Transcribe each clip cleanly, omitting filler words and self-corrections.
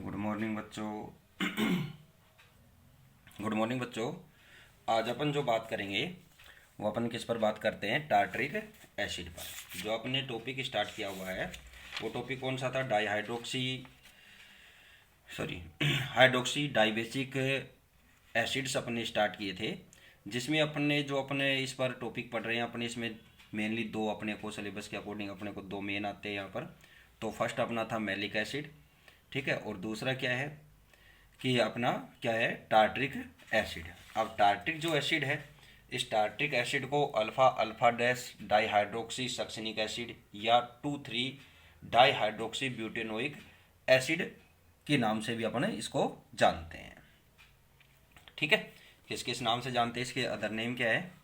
Good morning बच्चों। Good morning बच्चों। आज अपन जो बात करेंगे वो अपन किस पर बात करते हैं, टार्टरिक एसिड पर। जो अपने टॉपिक स्टार्ट किया हुआ है वो टॉपिक कौन सा था, हाइड्रोक्सी डाइबेसिक एसिड्स अपने स्टार्ट किए थे, जिसमें अपने जो अपने इस पर टॉपिक पढ़ रहे हैं अपने इसमें मेनली दो अपने को सिलेबस के अकॉर्डिंग अपने को दो मेन आते हैं यहाँ पर। तो फर्स्ट अपना था मैलिक एसिड, ठीक है, और दूसरा क्या है कि अपना क्या है, टार्टरिक एसिड। अब टार्टरिक जो एसिड है, इस टार्टरिक एसिड को alpha alpha dash dihydroxy succinic acid या 2,3 डाईहाइड्रोक्सी ब्यूटेनोइक एसिड के नाम से भी अपन इसको जानते हैं, ठीक है। किस किस नाम से जानते हैं, इसके अदर नेम क्या है।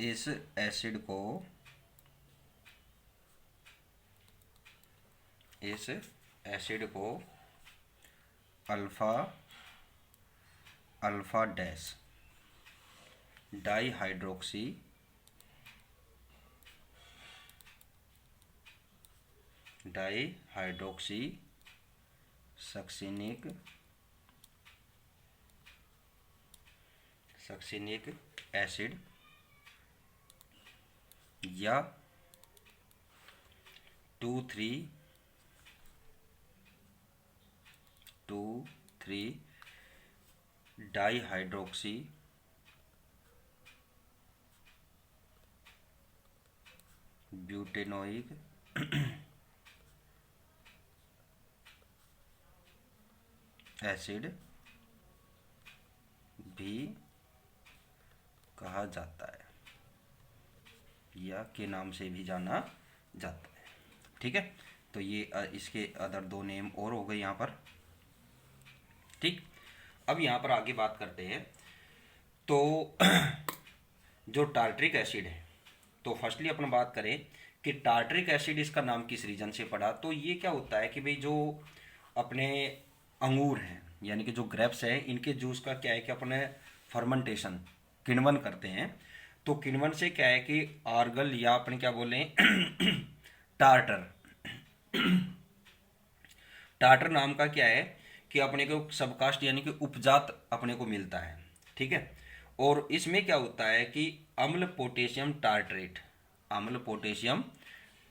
इस एसिड को alpha alpha dash dihydroxy succinic acid या 2,3 डाईहाइड्रोक्सी ब्यूटेनोइक एसिड भी कहा जाता है या के नाम से भी जाना जाता है, ठीक है। तो ये इसके अदर दो नेम और हो गए यहाँ पर, ठीक। अब यहाँ पर आगे बात करते हैं। तो जो टार्टरिक एसिड है, तो फर्स्टली अपन बात करें कि टार्टरिक एसिड इसका नाम किस रीजन से पड़ा। तो ये क्या होता है कि भाई जो अपने अंगूर हैं यानी कि जो ग्रेप्स है, इनके जूस का क्या है कि अपने फर्मेंटेशन किण्वन करते हैं। तो किण्वन से क्या है कि आर्गल या अपन क्या बोले टार्टर टार्टर नाम का क्या है कि अपने को सबकास्ट यानी कि उपजात अपने को मिलता है, ठीक है। और इसमें क्या होता है कि अम्ल पोटेशियम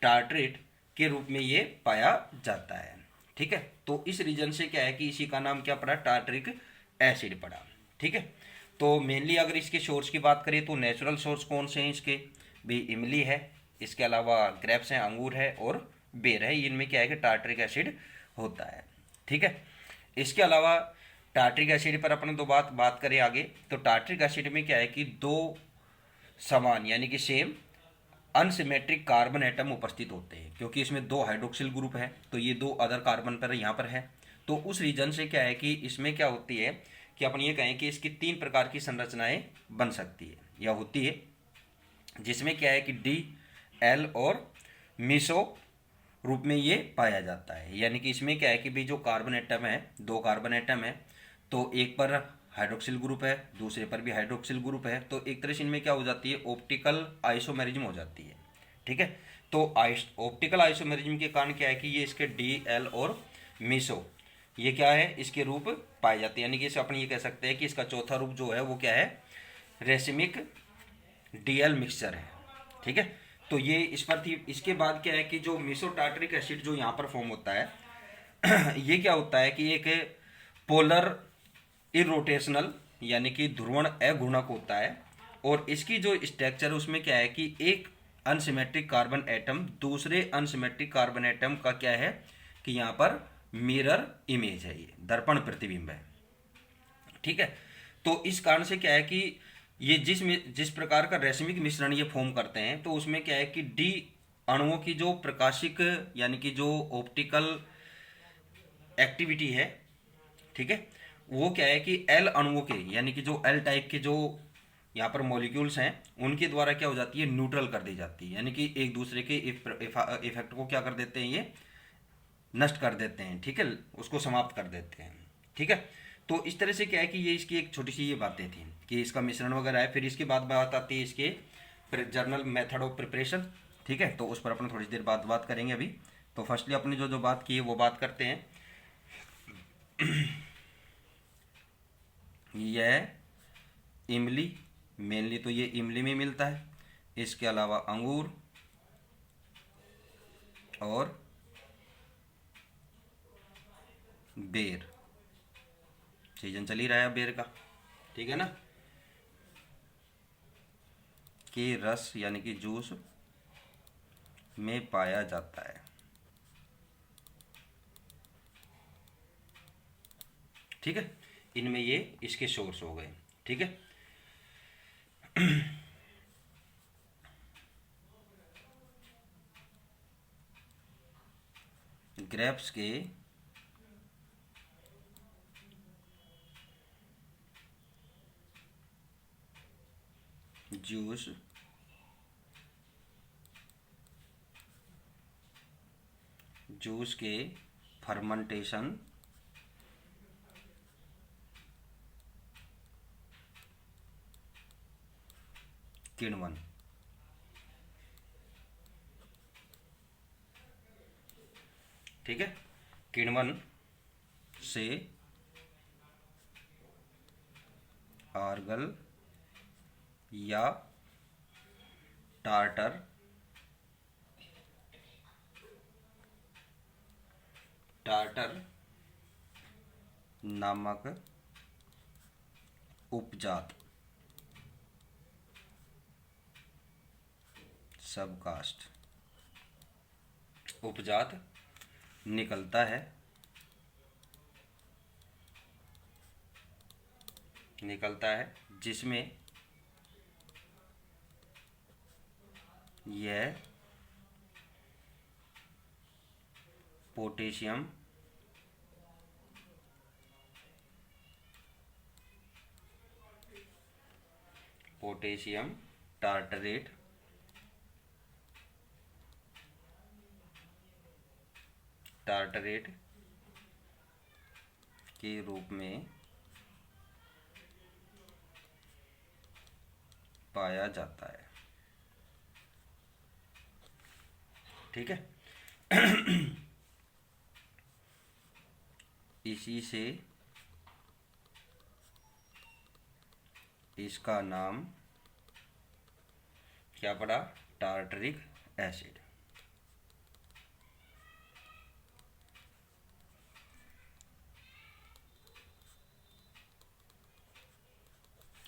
टार्टरेट के रूप में ये पाया जाता है, ठीक है। तो इस रीजन से क्या है कि इसी का नाम क्या पड़ा, टार्टरिक एसिड पड़ा, ठीक है। तो मेनली अगर इसके सोर्स की बात करें तो नेचुरल सोर्स कौन से हैं इसके, भी इमली है, इसके अलावा ग्रेप्स हैं, अंगूर है और बेर है। इनमें क्या है कि टार्टरिक एसिड होता है, ठीक है। इसके अलावा टार्टरिक एसिड पर अपन दो बात करें आगे, तो टार्टरिक एसिड में क्या है कि दो समान यानी कि सेम अनसिमेट्रिक कार्बन एटम उपस्थित होते हैं, क्योंकि इसमें दो हाइड्रोक्सिल ग्रुप है, तो ये दो अदर कार्बन पर यहाँ पर है। तो उस रीजन से क्या है कि इसमें क्या होती है कि अपन ये कहें कि इसकी 3 प्रकार की संरचनाएं बन सकती है या होती है, जिसमें क्या है कि डी एल और मीसो रूप में ये पाया जाता है। यानी कि इसमें क्या है कि भाई जो कार्बन एटम है, दो कार्बन एटम है, तो एक पर हाइड्रोक्सिल ग्रुप है, दूसरे पर भी हाइड्रोक्सिल ग्रुप है, तो एक तरह से इनमें क्या हो जाती है, ऑप्टिकल आइसोमेरिज्म हो जाती है, ठीक है। तो ऑप्टिकल आइसोमेरिज्म के कारण क्या है कि ये इसके डी एल और मीसो ये क्या है, इसके रूप पाए जाते हैं। यानी कि इसे अपन ये कह सकते हैं कि इसका चौथा रूप जो है वो क्या है, रेसिमिक डीएल मिक्सचर है, ठीक है। तो ये इस पर थी। इसके बाद क्या है कि जो मीसोटार्टरिक एसिड जो यहाँ पर फॉर्म होता है ये क्या होता है कि एक पोलर इरोटेशनल यानी कि ध्रुवण अघूर्णक होता है, और इसकी जो स्ट्रक्चर उसमें क्या है कि एक अनसिमेट्रिक कार्बन एटम दूसरे अनसिमेट्रिक कार्बन एटम का क्या है कि यहाँ पर मिरर इमेज है, ये दर्पण प्रतिबिंब है, ठीक है। तो इस कारण से क्या है कि ये जिस प्रकार का रेशमिक मिश्रण ये फॉर्म करते हैं, तो उसमें क्या है कि डी अणुओं की जो प्रकाशिक यानी कि जो ऑप्टिकल एक्टिविटी है, ठीक है, वो क्या है कि एल अणुओं के यानी कि जो एल टाइप के जो यहाँ पर मॉलिक्यूल्स हैं उनके द्वारा क्या हो जाती है, न्यूट्रल कर दी जाती है। यानी कि एक दूसरे के इफेक्ट को क्या कर देते हैं, ये नष्ट कर देते हैं, ठीक है, उसको समाप्त कर देते हैं, ठीक है। तो इस तरह से क्या है कि ये इसकी एक छोटी सी ये बातें थी कि इसका मिश्रण वगैरह है। फिर इसके बाद बात आती है इसके जर्नल मेथड ऑफ प्रिपरेशन, ठीक है, तो उस पर अपन थोड़ी देर बाद बात करेंगे। अभी तो फर्स्टली अपनी जो जो बात की है वो बात करते हैं। यह इमली, मेनली तो ये इमली में मिलता है। इसके अलावा अंगूर और बेर, सीजन चल ही रहा है बेर का, ठीक है ना, के रस यानी कि जूस में पाया जाता है। ठीक है, इनमें ये इसके सोर्स हो गए। ठीक है, ग्रेप्स के जूस के फर्मेंटेशन किण्वन, ठीक है, किण्वन से आर्गल या टार्टर नामक उपजात सबकास्ट उपजात निकलता है जिसमें यह पोटेशियम टार्टरेट के रूप में पाया जाता है। ठीक है, इसी से इसका नाम क्या पड़ा, टार्टरिक एसिड।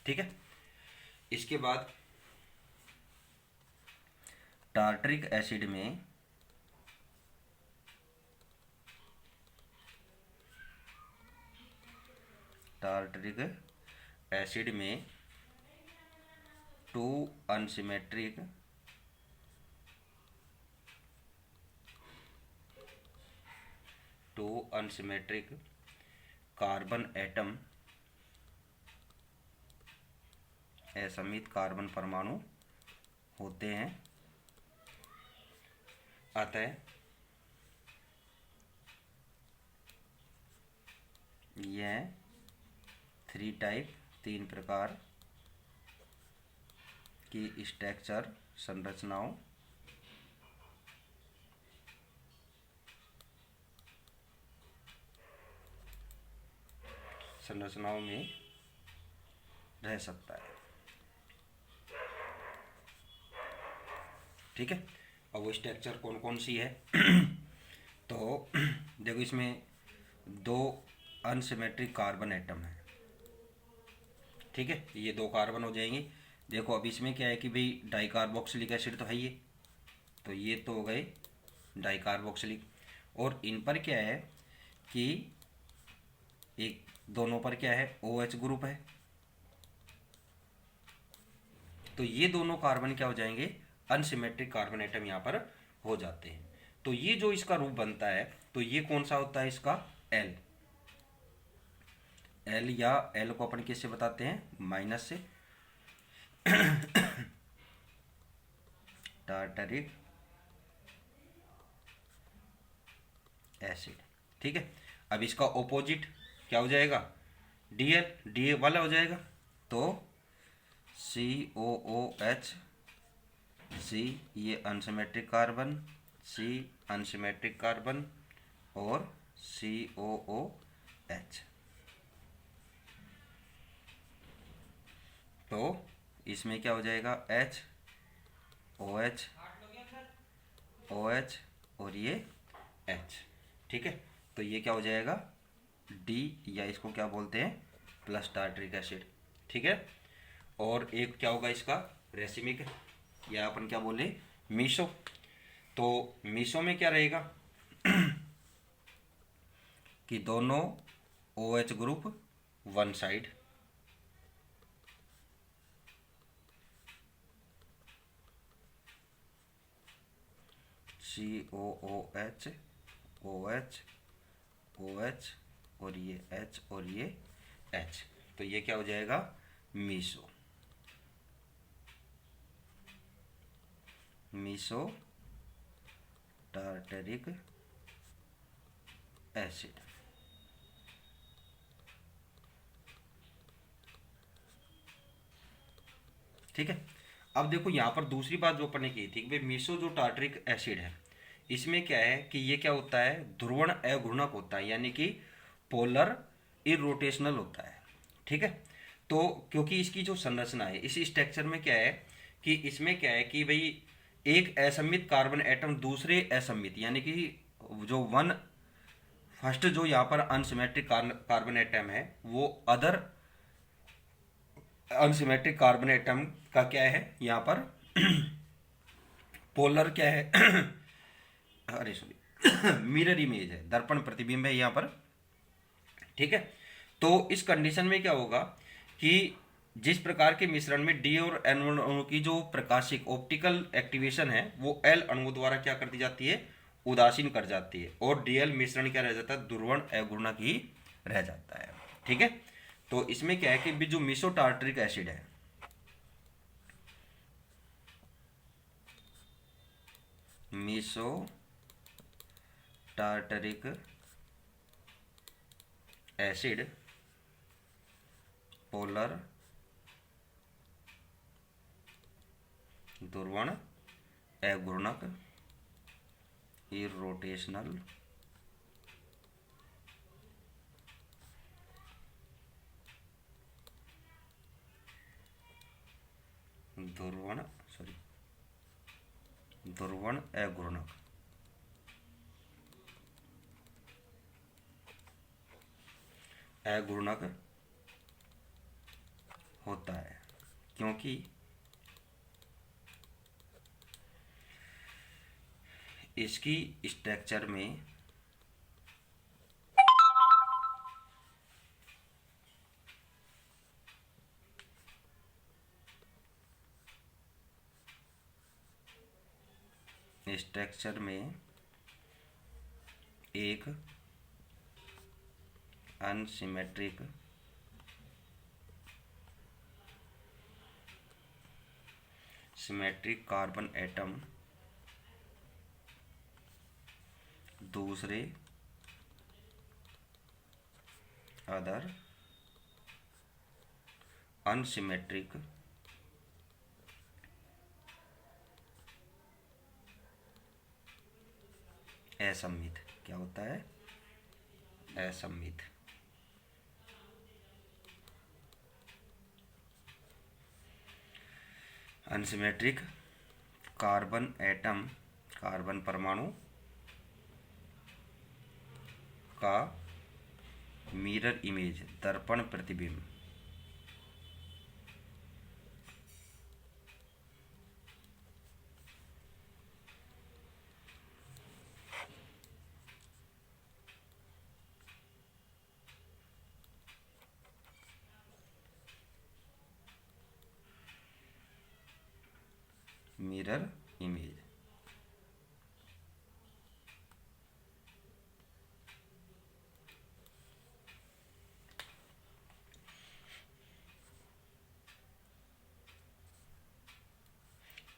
ठीक है, इसके बाद टार्टरिक एसिड में टू अनसिमेट्रिक कार्बन एटम, असमित कार्बन परमाणु होते हैं। अतः यह तीन प्रकार की स्ट्रक्चर संरचनाओं में रह सकता है। ठीक है, और वो स्ट्रक्चर कौन कौन सी है तो देखो, इसमें 2 अनसिमेट्रिक कार्बन एटम है। ठीक है, ये 2 कार्बन हो जाएंगे। देखो अब इसमें क्या है कि भाई डाइकार्बोक्सिलिक एसिड तो है ये, तो ये तो हो गए डाइकार्बोक्सिलिक। और इन पर क्या है कि एक दोनों पर क्या है, OH ग्रुप है। तो ये दोनों कार्बन क्या हो जाएंगे, अनसिमेट्रिक कार्बन एटम यहाँ पर हो जाते हैं। तो ये जो इसका रूप बनता है, तो ये कौन सा होता है इसका, एल। या एल को अपन किससे बताते हैं, माइनस से, टार्टरिक एसिड। ठीक है, अब इसका ऑपोजिट क्या हो जाएगा, Dl वाला हो जाएगा। तो COOH सी ये अनसिमेट्रिक कार्बन, सी अनसिमेट्रिक कार्बन और COOH। तो इसमें क्या हो जाएगा, H OH OH और ये H। ठीक है, तो ये क्या हो जाएगा D, या इसको क्या बोलते हैं प्लस टार्टरिक एसिड। ठीक है, और एक क्या होगा इसका रेसिमिक, या अपन क्या बोले मीसो। तो मीसो में क्या रहेगा कि दोनों OH group one side, COOH OH OH और ये H और ये H। तो ये क्या हो जाएगा मीसो, मीसो टार्टरिक एसिड। ठीक है, अब देखो यहाँ पर दूसरी बात जो अपन ने की थी कि भाई मीसो जो टार्टरिक एसिड है, इसमें क्या है कि ये क्या होता है ध्रुवण अघूर्णक होता है, यानी कि पोलर इरोटेशनल होता है। ठीक है, तो क्योंकि इसकी जो संरचना है इस स्ट्रक्चर में क्या है कि इसमें क्या है कि भाई एक असमित कार्बन एटम दूसरे असमित, यानी कि जो वन फर्स्ट जो यहाँ पर अनसिमेट्रिक कार्बन एटम है वो अदर अनसिमेट्रिक कार्बन एटम का क्या है यहाँ पर पोलर क्या है अरे सॉरी मिरर इमेज है, दर्पण प्रतिबिंब है यहाँ पर। ठीक है, तो इस कंडीशन में क्या होगा कि जिस प्रकार के मिश्रण में डी और एन अणु की जो प्रकाशिक ऑप्टिकल एक्टिवेशन है वो एल अणु द्वारा क्या कर दी जाती है उदासीन कर जाती है, और डीएल मिश्रण क्या रह जाता है ध्रुवण अघूर्णक ही रह जाता है। ठीक है, तो इसमें क्या है कि जो मीसो टार्टरिक एसिड है, मीसो टार्टरिक एसिड पोलर ध्रुवण अघूर्णक इरोटेशनल ध्रुवण ध्रुवण अघूर्णक अघूर्णक होता है, क्योंकि इसकी स्ट्रक्चर में एक अनसिमेट्रिक सिमेट्रिक कार्बन एटम दूसरे अदर अनसिमेट्रिक असम्मित क्या होता है असम्मित अनसिमेट्रिक कार्बन एटम कार्बन परमाणु का मिरर इमेज दर्पण प्रतिबिंब मिरर इमेज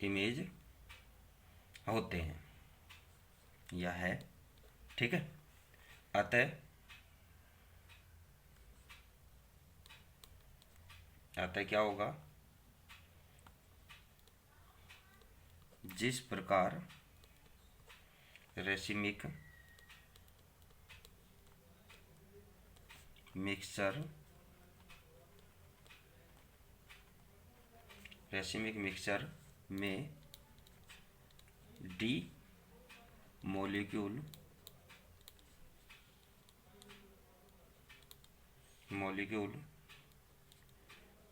इमेज होते हैं या है। ठीक है, अतः क्या होगा जिस प्रकार रेसिमिक मिक्सचर में डी मॉलिक्यूल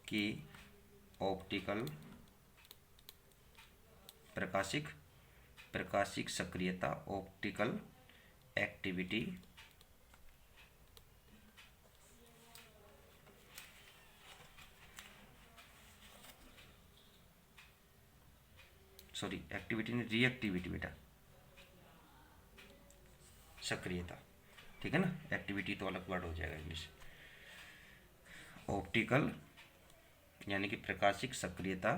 की ऑप्टिकल प्रकाशिक सक्रियता ऑप्टिकल एक्टिविटी नहीं, रिएक्टिविटी बेटा, सक्रियता, ठीक है ना, एक्टिविटी तो अलग वर्ड हो जाएगा इंग्लिश। ऑप्टिकल यानी कि प्रकाशिक सक्रियता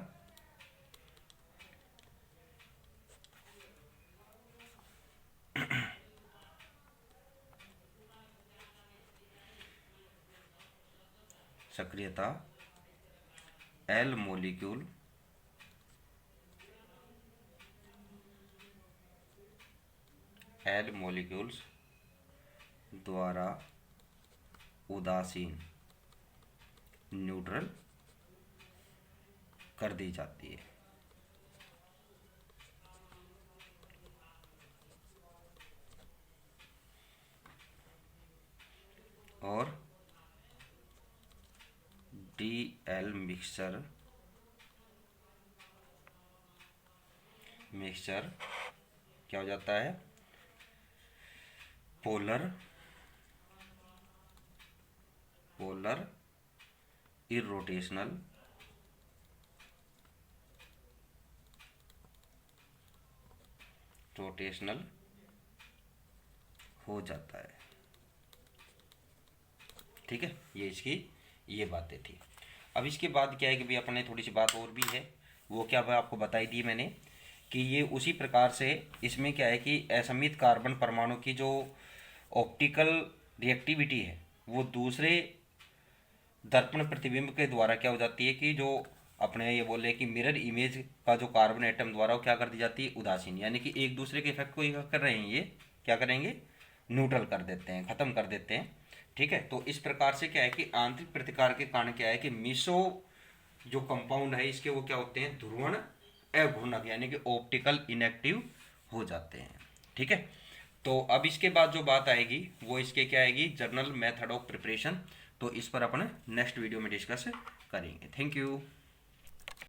एल मॉलिक्यूल्स द्वारा उदासीन न्यूट्रल कर दी जाती है। और DL मिक्सचर क्या हो जाता है, पोलर इरोटेशनल हो जाता है। ठीक है, ये बातें थी। अब इसके बाद क्या है कि भाई अपने थोड़ी सी बात और भी है, वो क्या भाई आपको बताई दी मैंने कि ये उसी प्रकार से इसमें क्या है कि असमित कार्बन परमाणु की जो ऑप्टिकल रिएक्टिविटी है वो दूसरे दर्पण प्रतिबिंब के द्वारा क्या हो जाती है कि जो अपने ये बोले कि मिरर इमेज का जो कार्बन एटम द्वारा वो क्या कर दी जाती है, उदासीन, यानी कि एक दूसरे के इफेक्ट को क्या कर रहे हैं, ये क्या करेंगे, न्यूट्रल कर देते हैं, खत्म कर देते हैं। ठीक है, तो इस प्रकार से क्या है कि आंतरिक प्रतिकार के कारण क्या है कि मिसो जो कंपाउंड है इसके वो क्या होते हैं, ध्रुवण अघूर्णक, यानी कि ऑप्टिकल इनएक्टिव हो जाते हैं। ठीक है, तो अब इसके बाद जो बात आएगी वो इसके क्या आएगी, जर्नल मेथड ऑफ प्रिपरेशन। तो इस पर अपन नेक्स्ट वीडियो में डिस्कस करेंगे। Thank you.